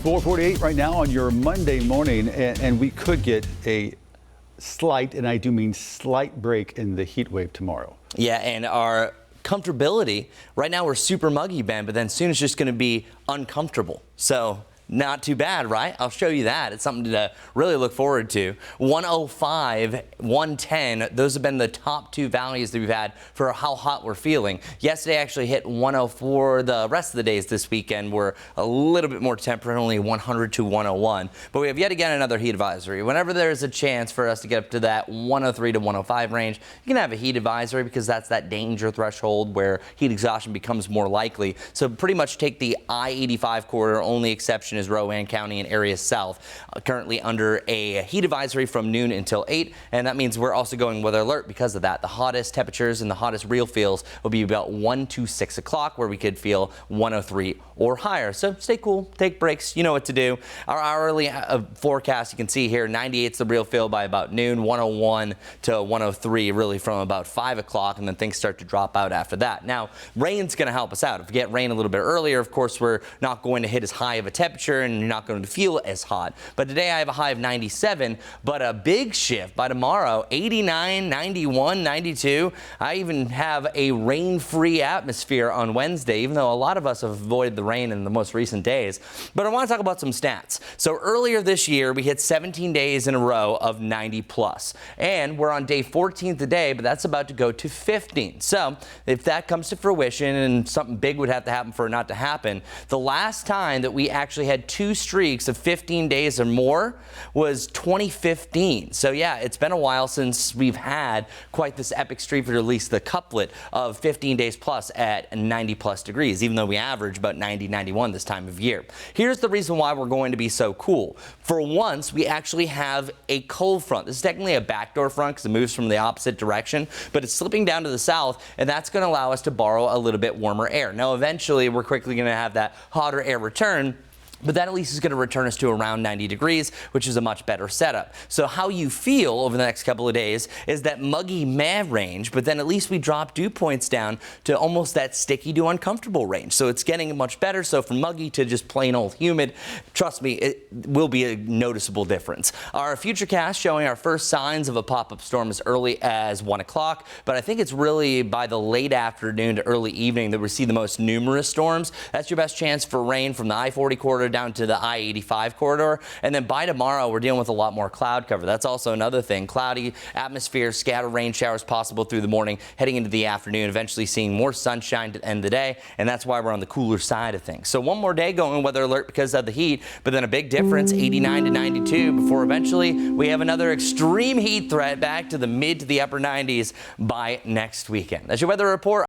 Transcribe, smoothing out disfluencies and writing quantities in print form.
4:48 right now on your Monday morning, and we could get a slight, and I do mean slight, break in the heat wave tomorrow. Yeah, and our comfortability, right now we're super muggy, Ben, but then soon it's just going to be uncomfortable. So not too bad, right? I'll show you that. It's something to really look forward to. 105, 110, those have been the top two values that we've had for how hot we're feeling. Yesterday actually hit 104. The rest of the days this weekend were a little bit more temperate, only 100 to 101. But we have yet again another heat advisory. Whenever there's a chance for us to get up to that 103 to 105 range, you can have a heat advisory because that's that danger threshold where heat exhaustion becomes more likely. So pretty much take the I-85 corridor, only exception is Rowan County and areas south, currently under a heat advisory from noon until 8, and that means we're also going weather alert because of that. The hottest temperatures and the hottest real feels will be about 1 to 6 o'clock, where we could feel 103 or higher. So stay cool, take breaks, you know what to do. Our hourly forecast, you can see here, 98 is the real feel by about noon, 101 to 103 really from about 5 o'clock, and then things start to drop out after that. Now, rain's going to help us out. If we get rain a little bit earlier, of course, we're not going to hit as high of a temperature and you're not going to feel as hot. But today I have a high of 97, but a big shift by tomorrow, 89, 91, 92. I even have a rain-free atmosphere on Wednesday, even though a lot of us have avoided the rain in the most recent days. But I want to talk about some stats. So earlier this year, we hit 17 days in a row of 90 plus, and we're on day 14 today, but that's about to go to 15. So if that comes to fruition, and something big would have to happen for it not to happen, the last time that we actually had two streaks of 15 days or more was 2015. So yeah, it's been a while since we've had quite this epic streak, or at least the couplet of 15 days plus at 90 plus degrees, even though we average about 90, 91 this time of year. Here's the reason why we're going to be so cool. For once, we actually have a cold front. This is technically a backdoor front because it moves from the opposite direction, but it's slipping down to the south, and that's going to allow us to borrow a little bit warmer air. Now, eventually, we're quickly going to have that hotter air return, but that at least is going to return us to around 90 degrees, which is a much better setup. So how you feel over the next couple of days is that muggy meh range, but then at least we drop dew points down to almost that sticky to uncomfortable range. So it's getting much better. So from muggy to just plain old humid, trust me, it will be a noticeable difference. Our futurecast showing our first signs of a pop-up storm as early as 1 o'clock, but I think it's really by the late afternoon to early evening that we see the most numerous storms. That's your best chance for rain from the I-40 corridor down to the I-85 corridor. And then by tomorrow, we're dealing with a lot more cloud cover. That's also another thing. Cloudy atmosphere, scattered rain showers possible through the morning, heading into the afternoon, eventually seeing more sunshine to end the day. And that's why we're on the cooler side of things. So one more day going weather alert because of the heat, but then a big difference, 89 to 92, before eventually we have another extreme heat threat back to the mid to the upper 90s by next weekend. That's your weather report.